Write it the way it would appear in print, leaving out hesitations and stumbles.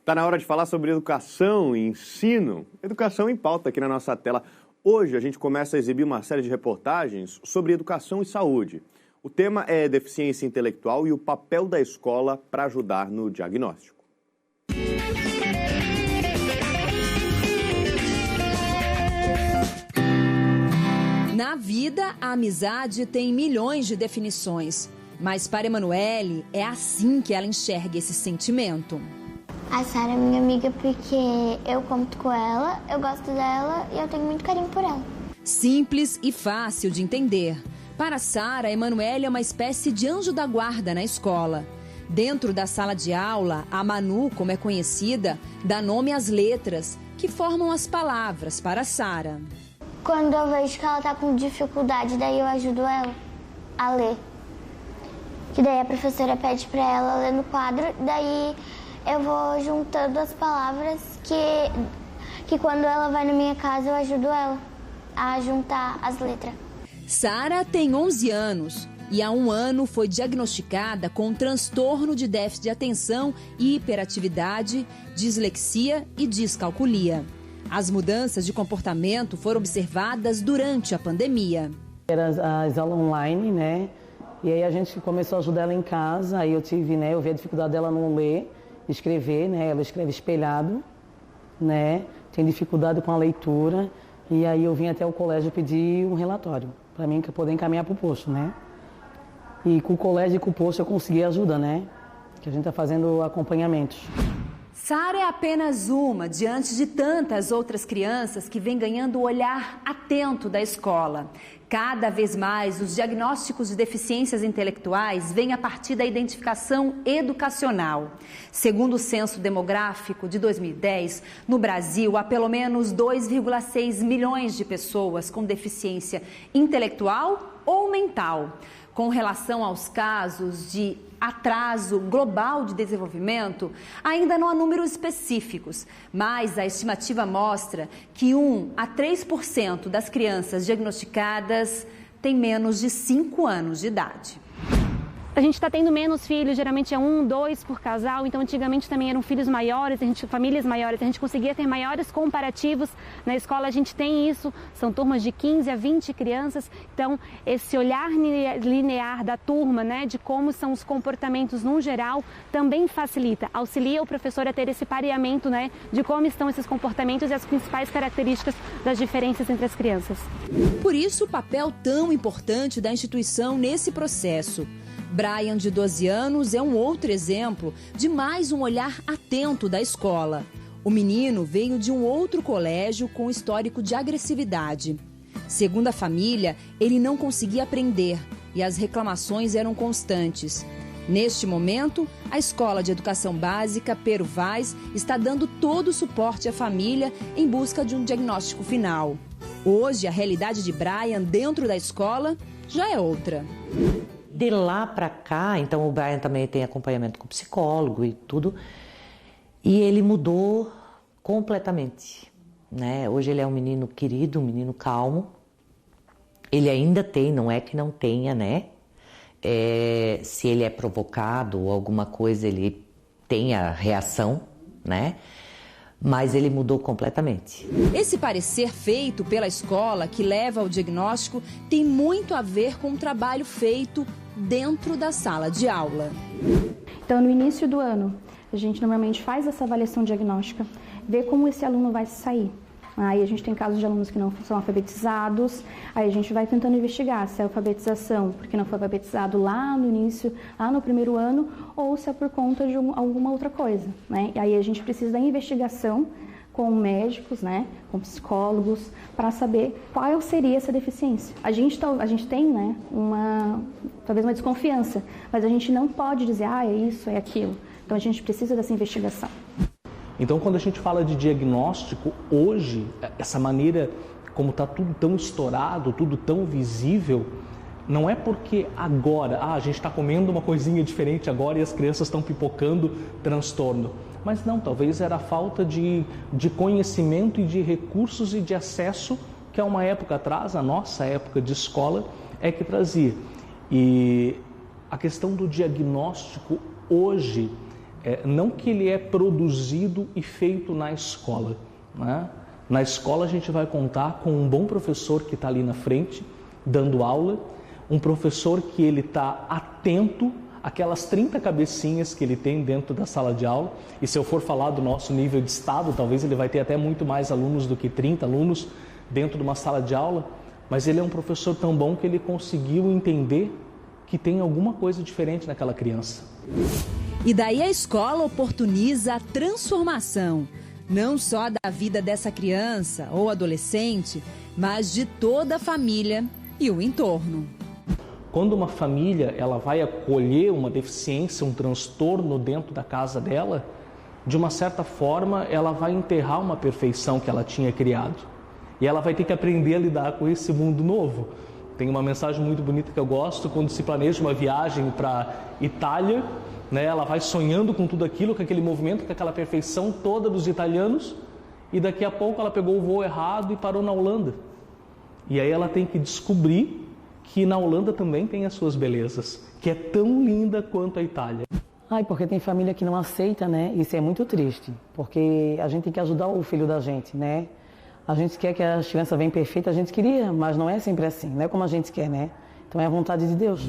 Está na hora de falar sobre educação e ensino. Educação em pauta aqui na nossa tela. Hoje a gente começa a exibir uma série de reportagens sobre educação e saúde. O tema é deficiência intelectual e o papel da escola para ajudar no diagnóstico. Na vida, a amizade tem milhões de definições. Mas para Emanuele, é assim que ela enxerga esse sentimento. A Sara é minha amiga porque eu conto com ela, eu gosto dela e eu tenho muito carinho por ela. Simples e fácil de entender. Para Sara, Emanuele é uma espécie de anjo da guarda na escola. Dentro da sala de aula, a Manu, como é conhecida, dá nome às letras que formam as palavras para Sara. Quando eu vejo que ela tá com dificuldade, daí eu ajudo ela a ler. Que daí a professora pede para ela ler no quadro, daí eu vou juntando as palavras que quando ela vai na minha casa eu ajudo ela a juntar as letras. Sara tem 11 anos e há um ano foi diagnosticada com um transtorno de déficit de atenção e hiperatividade, dislexia e descalculia. As mudanças de comportamento foram observadas durante a pandemia. Era as aulas online, né? E aí a gente começou a ajudar ela em casa, aí eu vi a dificuldade dela não ler, escrever, né? Ela escreve espelhado, né? Tem dificuldade com a leitura. E aí eu vim até o colégio pedir um relatório para mim poder encaminhar para o posto, né? E com o colégio e com o posto eu consegui ajuda, né? Que a gente está fazendo acompanhamentos. Sara é apenas uma diante de tantas outras crianças que vêm ganhando o olhar atento da escola. Cada vez mais, os diagnósticos de deficiências intelectuais vêm a partir da identificação educacional. Segundo o Censo Demográfico de 2010, no Brasil há pelo menos 2,6 milhões de pessoas com deficiência intelectual ou mental. Com relação aos casos de atraso global de desenvolvimento, ainda não há números específicos, mas a estimativa mostra que 1 a 3% das crianças diagnosticadas têm menos de 5 anos de idade. A gente está tendo menos filhos, geralmente é 1, 2 por casal, então antigamente também eram filhos maiores, famílias maiores, a gente conseguia ter maiores comparativos. Na escola a gente tem isso, são turmas de 15 a 20 crianças, então esse olhar linear da turma, né, de como são os comportamentos no geral, também facilita, auxilia o professor a ter esse pareamento, né, de como estão esses comportamentos e as principais características das diferenças entre as crianças. Por isso o papel tão importante da instituição nesse processo. Brian, de 12 anos, é um outro exemplo de mais um olhar atento da escola. O menino veio de um outro colégio com histórico de agressividade. Segundo a família, ele não conseguia aprender e as reclamações eram constantes. Neste momento, a Escola de Educação Básica Pero Vaz está dando todo o suporte à família em busca de um diagnóstico final. Hoje, a realidade de Brian dentro da escola já é outra. De lá para cá, então o Brian também tem acompanhamento com psicólogo e tudo, e ele mudou completamente, né? Hoje ele é um menino querido, um menino calmo, ele ainda tem, não é que não tenha, né? Se ele é provocado ou alguma coisa, ele tem a reação, né? Mas ele mudou completamente. Esse parecer feito pela escola que leva ao diagnóstico tem muito a ver com o trabalho feito dentro da sala de aula. Então, no início do ano, a gente normalmente faz essa avaliação diagnóstica, vê como esse aluno vai sair. Aí a gente tem casos de alunos que não são alfabetizados, aí a gente vai tentando investigar se é alfabetização porque não foi alfabetizado lá no início, lá no primeiro ano, ou se é por conta de alguma outra coisa, né? E aí a gente precisa da investigação com médicos, né, com psicólogos, para saber qual seria essa deficiência. A gente tem, né, talvez uma desconfiança, mas a gente não pode dizer, é isso, é aquilo. Então a gente precisa dessa investigação. Então, quando a gente fala de diagnóstico, hoje, essa maneira como está tudo tão estourado, tudo tão visível, não é porque agora, a gente está comendo uma coisinha diferente agora e as crianças estão pipocando transtorno. Mas não, talvez era a falta de conhecimento e de recursos e de acesso que há uma época atrás, a nossa época de escola, é que trazia. E a questão do diagnóstico hoje não que ele é produzido e feito na escola, né? Na escola a gente vai contar com um bom professor que está ali na frente, dando aula, um professor que ele está atento àquelas 30 cabecinhas que ele tem dentro da sala de aula, e se eu for falar do nosso nível de estado, talvez ele vai ter até muito mais alunos do que 30 alunos dentro de uma sala de aula, mas ele é um professor tão bom que ele conseguiu entender que tem alguma coisa diferente naquela criança. E daí a escola oportuniza a transformação, não só da vida dessa criança ou adolescente, mas de toda a família e o entorno. Quando uma família ela vai acolher uma deficiência, um transtorno dentro da casa dela, de uma certa forma ela vai enterrar uma perfeição que ela tinha criado. E ela vai ter que aprender a lidar com esse mundo novo. Tem uma mensagem muito bonita que eu gosto, quando se planeja uma viagem para Itália, né, ela vai sonhando com tudo aquilo, com aquele movimento, com aquela perfeição toda dos italianos, e daqui a pouco ela pegou o voo errado e parou na Holanda. E aí ela tem que descobrir que na Holanda também tem as suas belezas, que é tão linda quanto a Itália. Porque tem família que não aceita, né? Isso é muito triste, porque a gente tem que ajudar o filho da gente, né? A gente quer que a criança venha perfeita, a gente queria, mas não é sempre assim, não é como a gente quer, né? Então é a vontade de Deus.